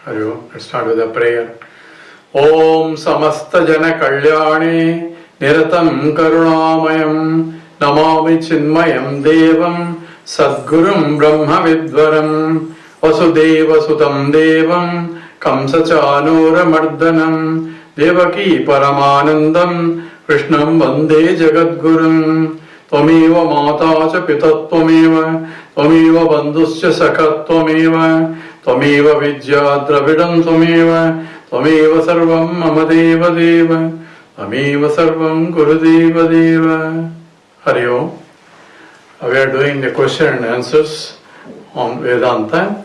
Hari Om. Let's start with a prayer. Om Samasta Jana Kalyane Niratam Karunamayam Namami Chinmayam Devam Sadgurum Brahma Vidvaram Vasudeva Sudam Devam Kamsachanura Mardanam Devaki Paramanandam Krishnam Vande Jagadgurum Tvameva Mata Cha Pita Tvameva Tvameva Bandhuscha Sakha Tvameva Tvameva Vidya Dravidam Tvameva Tvameva Sarvam Mama Deva Deva Tvameva Sarvam Gurudeva Deva. Hari Om. We are doing the question and answers on Vedanta,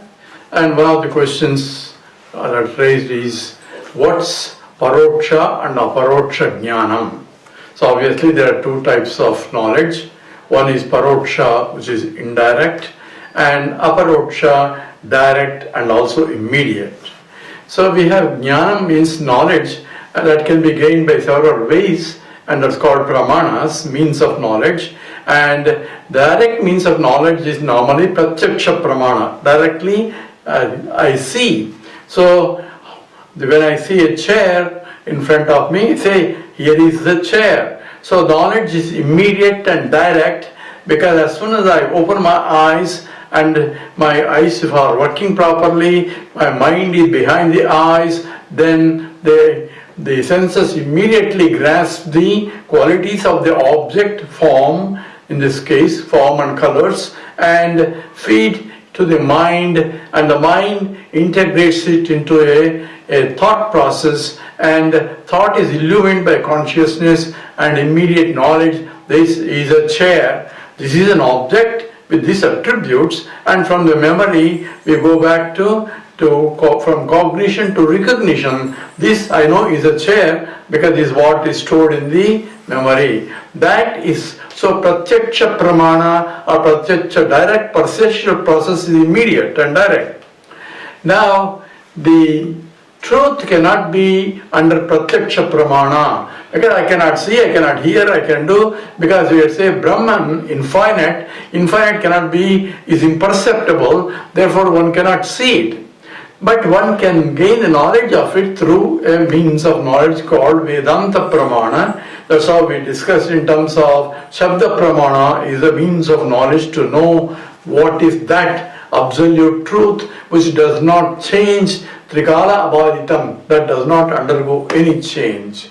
and one of the questions that raised is, what's Paroksha and Aparoksha Jnaanam? So obviously there are two types of knowledge. One is Paroksha, which is indirect, and Aparoksha, direct and also immediate. So we have Jnanam, means knowledge, that can be gained by several ways, and that's called Pramanas, means of knowledge. And direct means of knowledge is normally Pratyaksha Pramana. Directly I see. So when I see a chair in front of me, say, here is the chair. So knowledge is immediate and direct, because as soon as I open my eyes, and my eyes are working properly, my mind is behind the eyes, then the senses immediately grasp the qualities of the object, form, in this case form and colors, and feed to the mind, and the mind integrates it into a thought process, and thought is illumined by consciousness and immediate knowledge. This is a chair, this is an object with these attributes, and from the memory we go back from cognition to recognition. This I know is a chair because this is what is stored in the memory. That is, so Pratyaksha Pramana or Pratyaksha direct perceptual process is immediate and direct. Now the truth cannot be under Pratyaksha Pramana, because I cannot see, I cannot hear, I can do, because we say Brahman, infinite cannot be, is imperceptible, therefore one cannot see it. But one can gain the knowledge of it through a means of knowledge called Vedanta Pramana. That's how we discussed in terms of Shabda Pramana is a means of knowledge to know what is that absolute truth which does not change, Trikala Abhaditam, that does not undergo any change.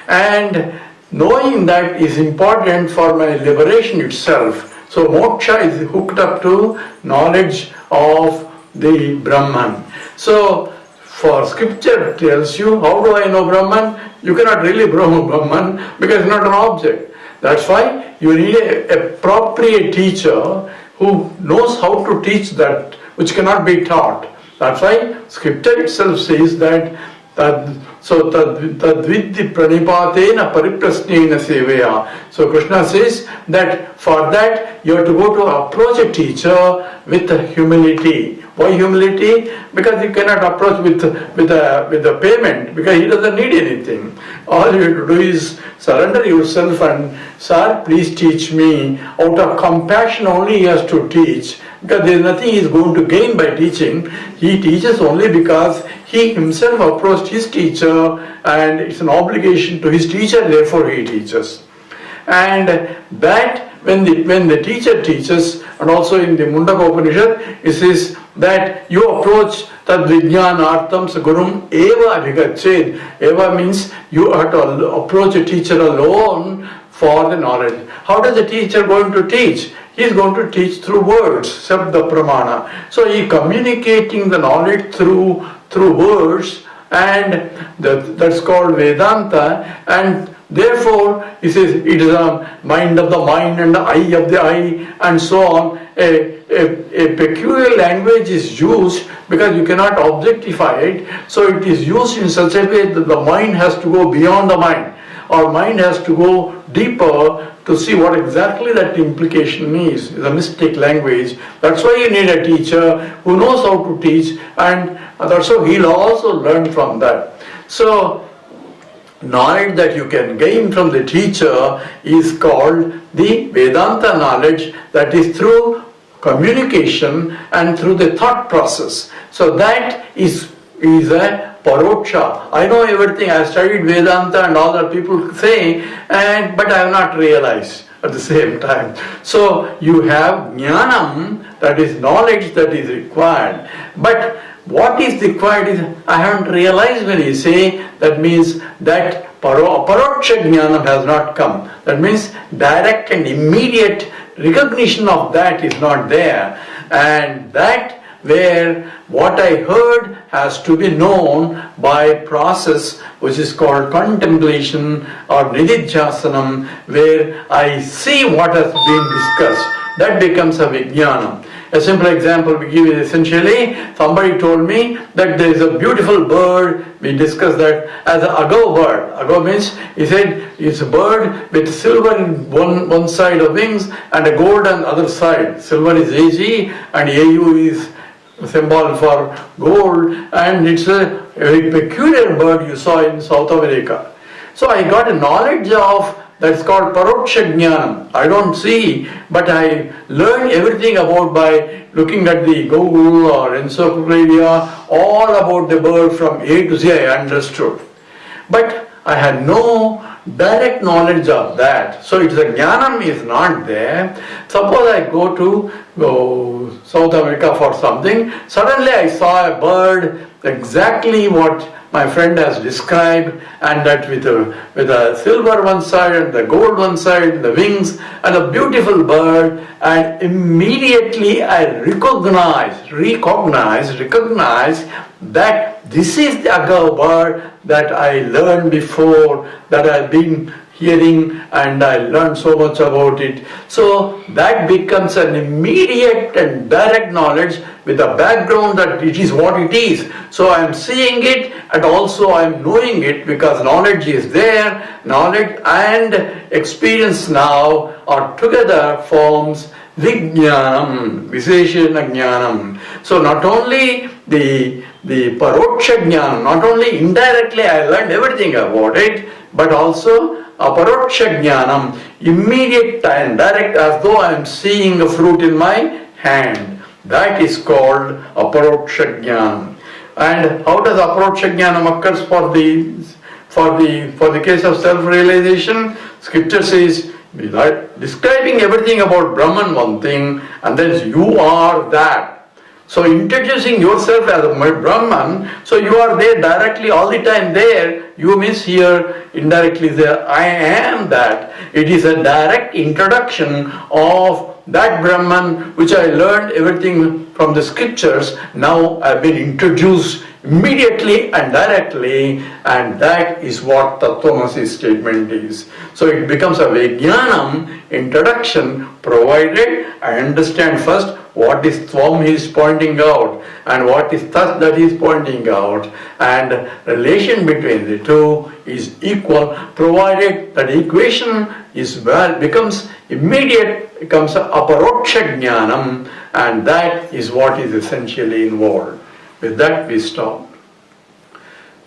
And knowing that is important for my liberation itself. So moksha is hooked up to knowledge of the Brahman. So for scripture tells you, how do I know Brahman? You cannot really know Brahman because it's not an object. That's why you need a appropriate teacher who knows how to teach that which cannot be taught. That's why scripture itself says that tadvidhi pranipatena pariprasnena seveya. So Krishna says that for that you have to go to approach a teacher with humility. Why humility? Because you cannot approach with a payment, because he doesn't need anything. All you have to do is surrender yourself and, sir, please teach me. Out of compassion only he has to teach, because there is nothing he is going to gain by teaching. He teaches only because he himself approached his teacher, and it's an obligation to his teacher, therefore he teaches. And that when the teacher teaches, and also in the Mundaka Upanishad it says that you approach tad vijnanartam sagurum eva abhigached. Eva means you have to approach a teacher alone for the knowledge. How does the teacher going to teach? He is going to teach through words, sabda pramana. So he is communicating the knowledge through words, and that's called Vedanta. And therefore, he says it is a mind of the mind and the eye of the eye, and so on. A peculiar language is used because you cannot objectify it. So it is used in such a way that the mind has to go beyond the mind. Our mind has to go deeper to see what exactly that implication is. It's a mystic language. That's why you need a teacher who knows how to teach, and that's how he'll also learn from that. So knowledge that you can gain from the teacher is called the Vedanta knowledge, that is through communication and through the thought process. So that is is a Paroksha. I know everything, I studied Vedanta and all that people say, but I have not realized at the same time. So you have Jnaanam, that is knowledge that is required. But what is required is, I haven't realized when you say, that means that Aparoksha Jnanam has not come. That means direct and immediate recognition of that is not there. And that where what I heard has to be known by process which is called contemplation or nididhyasanam, where I see what has been discussed. That becomes a vijnanam. A simple example we give is essentially, somebody told me that there is a beautiful bird, we discussed that as an agau bird. Agau means, he said, it's a bird with silver in one side of wings and a gold on the other side. Silver is AG and AU is symbol for gold, and it's a very peculiar bird you saw in South America. So I got a knowledge of, that's called Paroksha Jnanam. I don't see, but I learned everything about by looking at the Google or encyclopedia, all about the bird from A to Z I understood. But I had no direct knowledge of that. So it's a Jnanam is not there. Suppose I go to South America for something, suddenly I saw a bird exactly what my friend has described, and that with a silver one side and the gold one side, the wings, and a beautiful bird, and immediately I recognized that this is the agau bird that I learned before, that I've been hearing, and I learned so much about it. So that becomes an immediate and direct knowledge with a background that it is what it is. So I am seeing it and also I am knowing it, because knowledge is there. Knowledge and experience now are together forms Vijnanam, Visheshana Jnanam. So not only the Paroksha Jnanam, not only indirectly I learned everything about it, but also Aparoksha Jnanam, immediate and direct, as though I am seeing a fruit in my hand. That is called Aparoksha Jnanam. And how does Aparoksha Jnanam occurs for the case of self-realization? Scripture says, describing everything about Brahman one thing, and then you are that. So introducing yourself as a Brahman, so you are there directly all the time there, you means here indirectly there, I am that. It is a direct introduction of that Brahman which I learned everything from the scriptures. Now I have been introduced immediately and directly, and that is what Tattvamasi statement is. So it becomes a Vijnanam introduction, provided I understand first what is Tvam he is pointing out and what is Tat that he is pointing out, and relation between the two is equal, provided that equation is becomes immediate, becomes Aparoksha Jnanam, and that is what is essentially involved. With that we stop.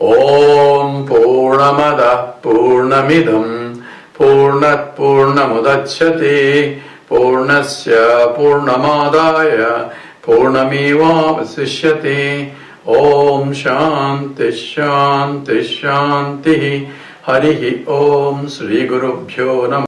Om Purnamada Purnamidam Purnat Purnamudachyate Purnasya Purnamadaya Purnamevavasishyate. Om Shanti Shanti Shanti. Harihi Om Sri Gurubhyo Namah.